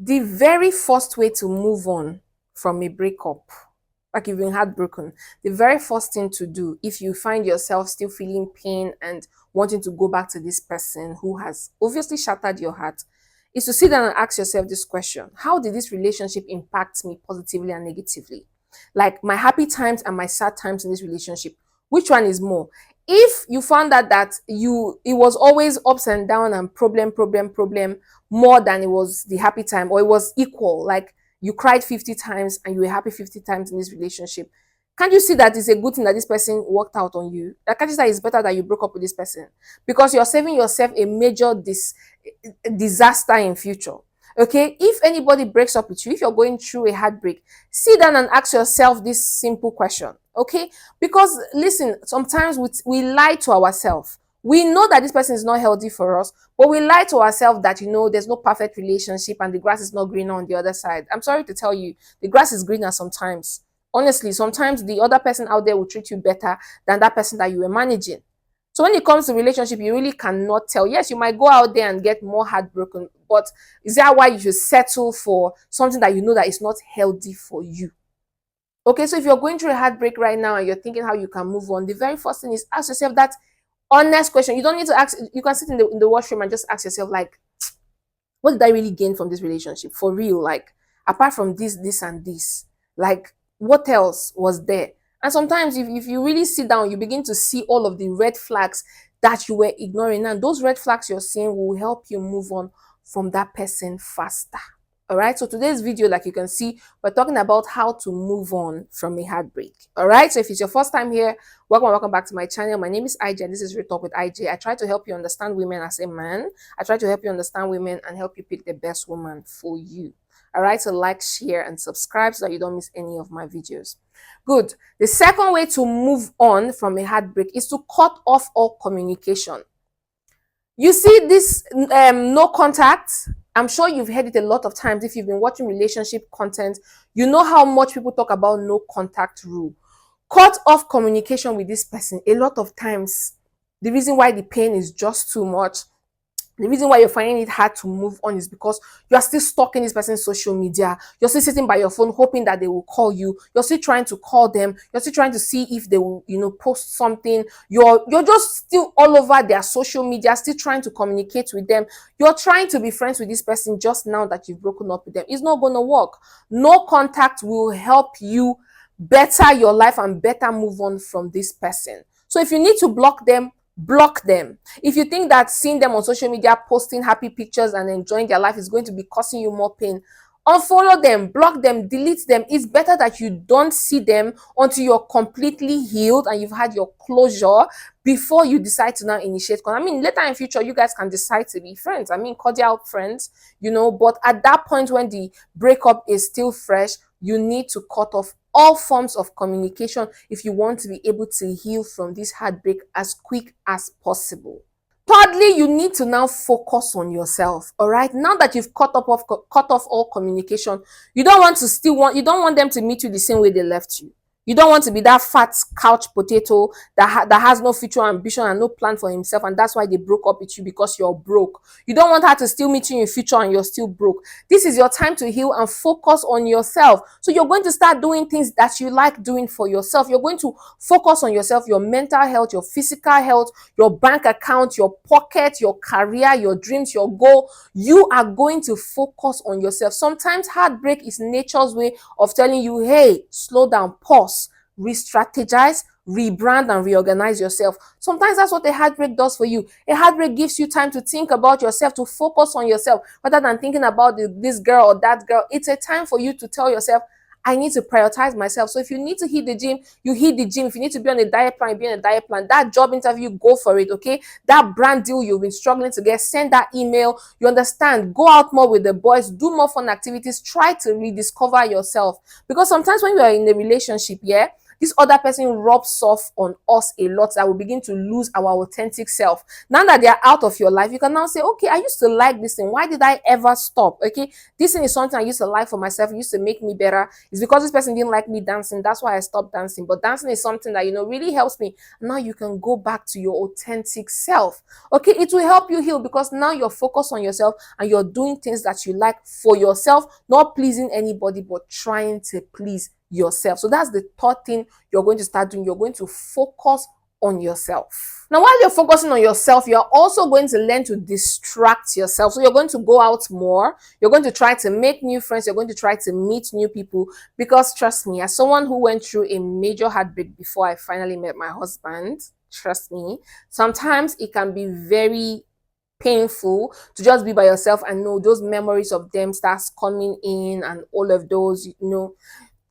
The very first way to move on from a breakup, like you've been heartbroken, the very first thing to do if you find yourself still feeling pain and wanting to go back to this person who has obviously shattered your heart, is to sit down and ask yourself this question: how did this relationship impact me positively and negatively? Like my happy times and my sad times in this relationship, which one is more? If you found out that it was always ups and down and problem more than it was the happy time, or it was equal, like you cried 50 times and you were happy 50 times in this relationship, can't you see that it's a good thing that this person worked out on you? Like, can't you say it's better that you broke up with this person? Because you're saving yourself a major disaster in future. Okay, if anybody breaks up with you, if you're going through a heartbreak, sit down and ask yourself this simple question. Okay, because listen, sometimes we lie to ourselves. We know that this person is not healthy for us, but we lie to ourselves that, there's no perfect relationship and the grass is not greener on the other side. I'm sorry to tell you, the grass is greener sometimes. Honestly, sometimes the other person out there will treat you better than that person that you were managing. So when it comes to relationship, you really cannot tell. Yes, you might go out there and get more heartbroken, but is that why you should settle for something that you know that is not healthy for you? Okay, so if you're going through a heartbreak right now and you're thinking how you can move on, the very first thing is ask yourself that honest question. You don't need to ask, you can sit in the washroom and just ask yourself, like, what did I really gain from this relationship? For real, like, apart from this, and this, like, what else was there? And sometimes if you really sit down, you begin to see all of the red flags that you were ignoring. And those red flags you're seeing will help you move on from that person faster. All right, so today's video, like you can see, we're talking about how to move on from a heartbreak. All right, so if it's your first time here, welcome back to my channel. My name is IJ and this is Real Talk with IJ. I try to help you understand women as a man. I try to help you understand women and help you pick the best woman for you. All right, so like, share, and subscribe so that you don't miss any of my videos. Good. The second way to move on from a heartbreak is to cut off all communication. You see this no contact. I'm sure you've heard it a lot of times. If you've been watching relationship content, you know how much people talk about no contact rule. Cut off communication with this person. A lot of times, the reason why the pain is just too much, the reason why you're finding it hard to move on, is because you are still stalking this person's social media. You're still sitting by your phone hoping that they will call you. You're still trying to call them. You're still trying to see if they will, post something. You're just still all over their social media, still trying to communicate with them. You're trying to be friends with this person just now that you've broken up with them. It's not going to work. No contact will help you better your life and better move on from this person. So if you need to block them, block them. If you think that seeing them on social media posting happy pictures and enjoying their life is going to be causing you more pain, unfollow them, block them, delete them. It's better that you don't see them until you're completely healed and you've had your closure before you decide to now initiate. I mean, later in future, you guys can decide to be friends. I mean, cordial friends, but at that point when the breakup is still fresh, you need to cut off all forms of communication if you want to be able to heal from this heartbreak as quick as possible. Thirdly, you need to now focus on yourself. All right, now that you've cut off all communication, you don't want them to meet you the same way they left you. You don't want to be that fat couch potato that has no future ambition and no plan for himself, and that's why they broke up with you, because you're broke. You don't want her to still meet you in future and you're still broke. This is your time to heal and focus on yourself. So you're going to start doing things that you like doing for yourself. You're going to focus on yourself, your mental health, your physical health, your bank account, your pocket, your career, your dreams, your goal. You are going to focus on yourself. Sometimes heartbreak is nature's way of telling you, hey, slow down, pause, re-strategize, rebrand, and reorganize yourself. Sometimes that's what a heartbreak does for you. A heartbreak gives you time to think about yourself, to focus on yourself rather than thinking about this girl or that girl. It's a time for you to tell yourself, I need to prioritize myself. So if you need to hit the gym, you hit the gym. If you need to be on a diet plan, be on a diet plan. That job interview, go for it, okay? That brand deal you've been struggling to get, send that email. You understand? Go out more with the boys, do more fun activities, try to rediscover yourself. Because sometimes when you are in a relationship, this other person rubs off on us a lot, that we begin to lose our authentic self. Now that they are out of your life, you can now say, okay, I used to like this thing. Why did I ever stop? Okay, this thing is something I used to like for myself. It used to make me better. It's because this person didn't like me dancing. That's why I stopped dancing. But dancing is something that, really helps me. Now you can go back to your authentic self. Okay, it will help you heal because now you're focused on yourself and you're doing things that you like for yourself, not pleasing anybody, but trying to please yourself. So that's the third thing you're going to start doing. You're going to focus on yourself. Now, while you're focusing on yourself, you're also going to learn to distract yourself. So you're going to go out more. You're going to try to make new friends. You're going to try to meet new people because trust me, as someone who went through a major heartbreak before I finally met my husband, trust me, sometimes it can be very painful to just be by yourself and know those memories of them starts coming in and all of those,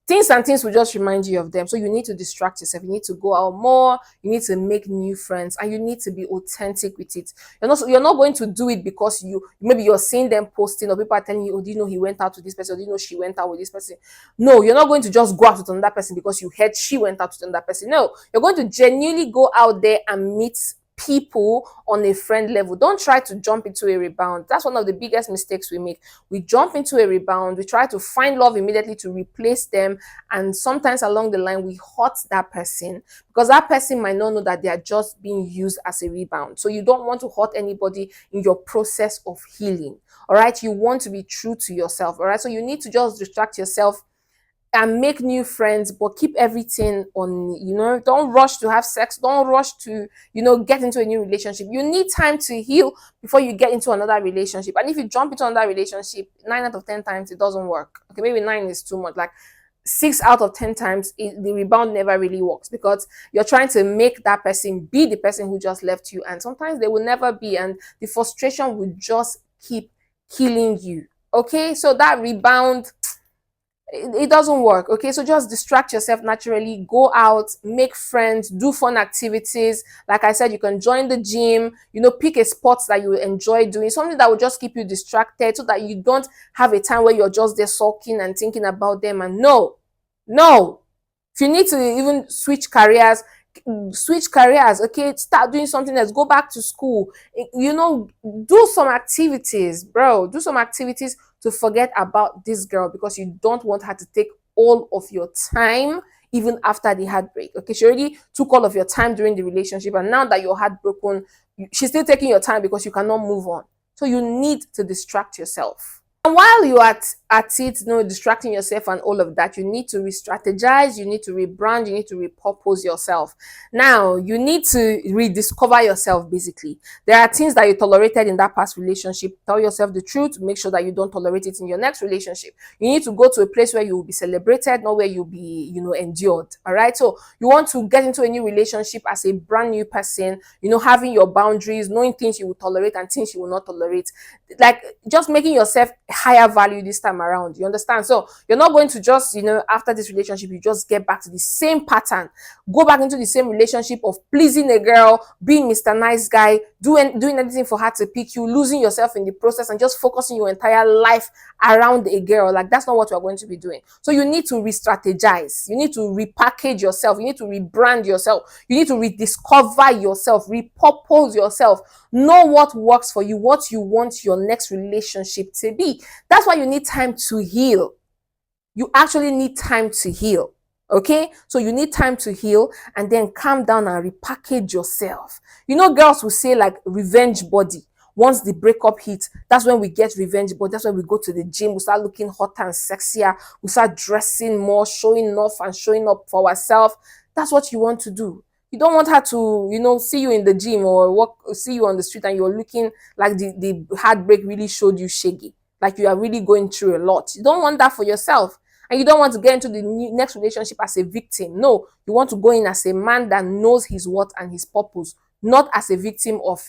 things will just remind you of them. So you need to distract yourself. You need to go out more. You need to make new friends, and you need to be authentic with it. You're not going to do it because maybe you're seeing them posting or people are telling you, oh, do you know he went out with this person? Or do you know she went out with this person? No, you're not going to just go out with another person because you heard she went out with another person. No, you're going to genuinely go out there and meet people on a friend level. Don't try to jump into a rebound. That's one of the biggest mistakes we make. We jump into a rebound, we try to find love immediately to replace them, and sometimes along the line we hurt that person because that person might not know that they are just being used as a rebound. So you don't want to hurt anybody in your process of healing. All right, you want to be true to yourself. All right, so you need to just distract yourself and make new friends, but keep everything on, don't rush to have sex, don't rush to, get into a new relationship. You need time to heal before you get into another relationship. And if you jump into another relationship, 9 out of 10 times it doesn't work. Okay, maybe 9 is too much. Like 6 out of 10 times the rebound never really works because you're trying to make that person be the person who just left you, and sometimes they will never be, and the frustration will just keep killing you. Okay, so that rebound, it doesn't work. Okay, so just distract yourself naturally, go out, make friends, do fun activities. Like I said, you can join the gym, pick a sport that you enjoy doing, something that will just keep you distracted so that you don't have a time where you're just there sulking and thinking about them. And no, if you need to even switch careers, okay, start doing something else, go back to school, do some activities, bro, do some activities to forget about this girl because you don't want her to take all of your time even after the heartbreak. Okay, she already took all of your time during the relationship, and now that you're heartbroken, she's still taking your time because you cannot move on. So you need to distract yourself. And while you're at it, distracting yourself and all of that, you need to re-strategize, you need to rebrand, you need to repurpose yourself. Now, you need to rediscover yourself, basically. There are things that you tolerated in that past relationship. Tell yourself the truth. Make sure that you don't tolerate it in your next relationship. You need to go to a place where you will be celebrated, not where you'll be, endured. All right? So you want to get into a new relationship as a brand new person, having your boundaries, knowing things you will tolerate and things you will not tolerate. Like, just making yourself higher value this time around. You understand? So you're not going to just, after this relationship, you just get back to the same pattern, go back into the same relationship of pleasing a girl, being Mr. Nice Guy, doing anything for her to pick you, losing yourself in the process, and just focusing your entire life around a girl. Like, that's not what you're going to be doing. So you need to re-strategize. You need to repackage yourself. You need to rebrand yourself. You need to rediscover yourself, repurpose yourself. Know what works for you, what you want your next relationship to be. That's why you need time to heal. You actually need time to heal. Okay, so you need time to heal and then calm down and repackage yourself. Girls will say like revenge body. Once the breakup hits, that's when we get revenge body. That's when we go to the gym, we start looking hotter and sexier, we start dressing more, showing off and showing up for ourselves. That's what you want to do. You don't want her to, see you in the gym or see you on the street and you're looking like the heartbreak really showed you shaggy, like you are really going through a lot. You don't want that for yourself. And you don't want to get into the next relationship as a victim. No, you want to go in as a man that knows his worth and his purpose, not as a victim of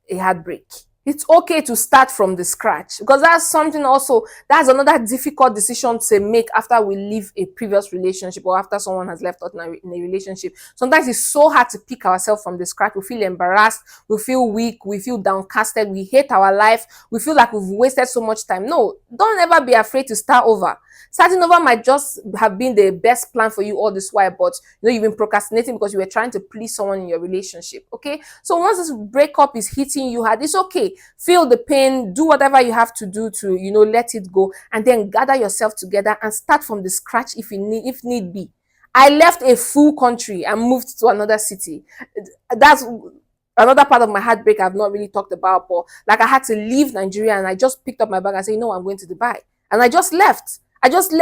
a heartbreak. It's okay to start from the scratch, because that's something also, that's another difficult decision to make after we leave a previous relationship or after someone has left us in a relationship. Sometimes it's so hard to pick ourselves from the scratch. We feel embarrassed, we feel weak, we feel downcasted, we hate our life, we feel like we've wasted so much time. No, don't ever be afraid to start over. Starting over might just have been the best plan for you all this while, but you've been procrastinating because you were trying to please someone in your relationship. Okay, so once this breakup is hitting you hard, it's okay. Feel the pain, do whatever you have to do to let it go, and then gather yourself together and start from the scratch if need be. I left a full country and moved to another city. That's another part of my heartbreak I've not really talked about, but like I had to leave Nigeria and I just picked up my bag and said, I'm going to Dubai. And I just left. I just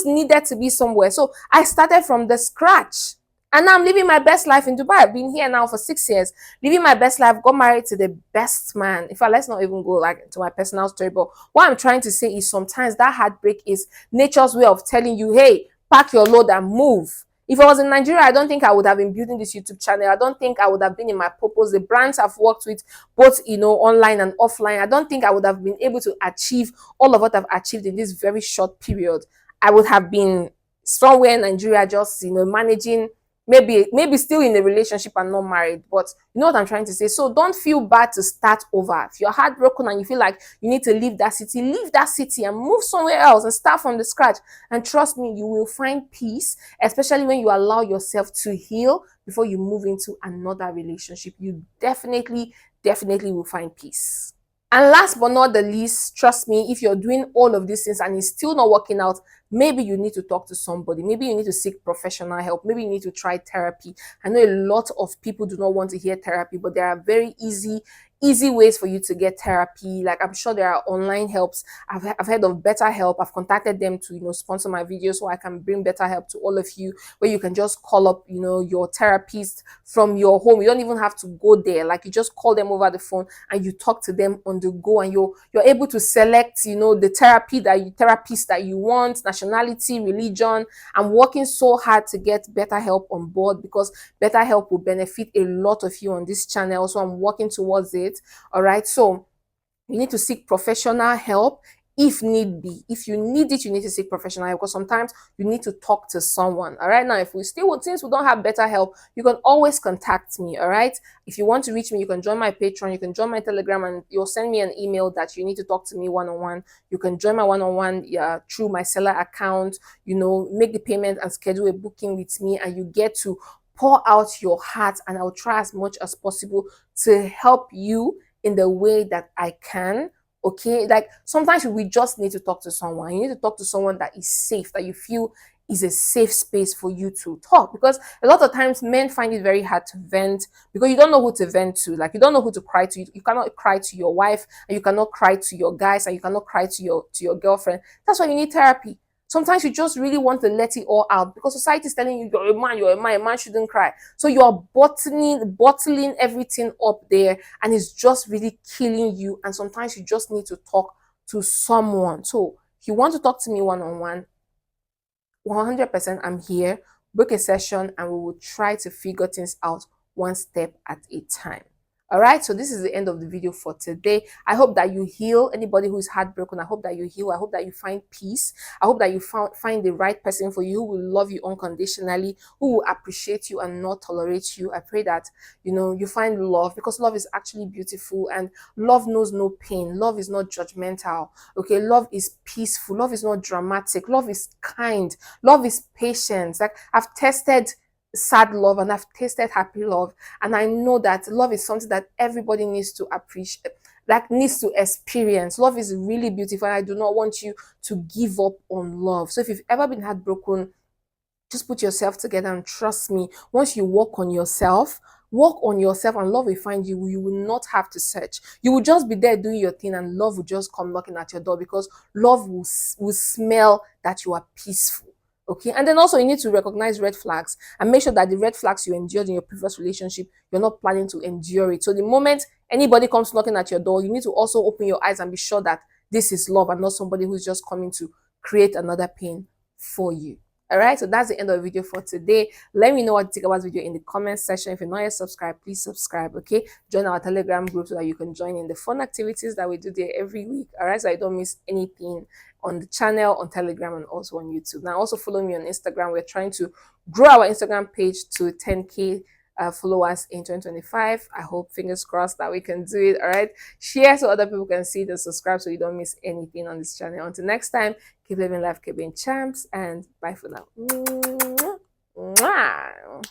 needed to be somewhere. So I started from the scratch. And now I'm living my best life in Dubai. I've been here now for 6 years, living my best life, got married to the best man. In fact, let's not even go like to my personal story. But what I'm trying to say is sometimes that heartbreak is nature's way of telling you, hey, pack your load and move. If I was in Nigeria, I don't think I would have been building this YouTube channel. I don't think I would have been in my purpose. The brands I've worked with, both online and offline, I don't think I would have been able to achieve all of what I've achieved in this very short period. I would have been somewhere in Nigeria, just managing, maybe still in a relationship and not married. But you know what I'm trying to say. So don't feel bad to start over. If you're heartbroken and you feel like you need to leave that city and move somewhere else and start from the scratch. And trust me, you will find peace, especially when you allow yourself to heal before you move into another relationship. You definitely will find peace. And last but not the least, trust me, if you're doing all of these things and it's still not working out, maybe you need to talk to somebody. Maybe you need to seek professional help. Maybe you need to try therapy. I know a lot of people do not want to hear therapy, but there are very easy ways for you to get therapy. Like, I'm sure there are online helps. I've heard of Better Help. I've contacted them to sponsor my videos so I can bring Better Help to all of you, where you can just call up your therapist from your home. You don't even have to go there. Like, you just call them over the phone and you talk to them on the go, and you're able to select the therapist that you want, nationality, religion. I'm working so hard to get Better Help on board, because Better Help will benefit a lot of you on this channel, so I'm working towards it. All right, so you need to seek professional help if need be. If you need it, you need to seek professional help, because sometimes you need to talk to someone. All right, now since we don't have Better Help, you can always contact me. All right, if you want to reach me, you can join my Patreon, you can join my Telegram, and you'll send me an email that you need to talk to me one-on-one. You can join my one-on-one through my seller account, make the payment and schedule a booking with me, and you get to pour out your heart, and I'll try as much as possible to help you in the way that I can. Okay, like sometimes we just need to talk to someone. You need to talk to someone that is safe, that you feel is a safe space for you to talk, because a lot of times men find it very hard to vent, because you don't know who to vent to. Like, you don't know who to cry to. You cannot cry to your wife, and you cannot cry to your guys, and you cannot cry to your girlfriend. That's why you need therapy. Sometimes you just really want to let it all out, because society is telling you you're a man shouldn't cry. So you are bottling everything up there, and it's just really killing you. And sometimes you just need to talk to someone. So if you want to talk to me one-on-one, 100% I'm here. Book a session and we will try to figure things out one step at a time. All right, so this is the end of the video for today. I hope that you heal. Anybody who is heartbroken, I hope that you heal. I hope that you find peace. I hope that you find the right person for you, who will love you unconditionally, who will appreciate you and not tolerate you. I pray that you find love, because love is actually beautiful, and love knows no pain. Love is not judgmental. Okay, love is peaceful. Love is not dramatic. Love is kind. Love is patient. Like, I've tested sad love and I've tasted happy love, and I know that love is something that everybody needs to appreciate, like needs to experience. Love is really beautiful, and I do not want you to give up on love. So if you've ever been heartbroken, just put yourself together, and trust me, once you work on yourself, and love will find you. You will not have to search. You will just be there doing your thing, and love will just come knocking at your door, because love will smell that you are peaceful. Okay, and then also you need to recognize red flags and make sure that the red flags you endured in your previous relationship, you're not planning to endure it. So the moment anybody comes knocking at your door, you need to also open your eyes and be sure that this is love and not somebody who's just coming to create another pain for you. All right, so that's the end of the video for today. Let me know what you think about this video in the comment section. If you're not yet subscribed, please subscribe. Okay, join our Telegram group so that you can join in the fun activities that we do there every week. All right, so I don't miss anything on the channel, on Telegram, and also on YouTube. Now also follow me on Instagram. We're trying to grow our Instagram page to 10K followers in 2025. I hope, fingers crossed, that we can do it. All right, share so other people can see it and subscribe so you don't miss anything on this channel. Until next time, keep living life, keep being champs, and bye for now. Mwah.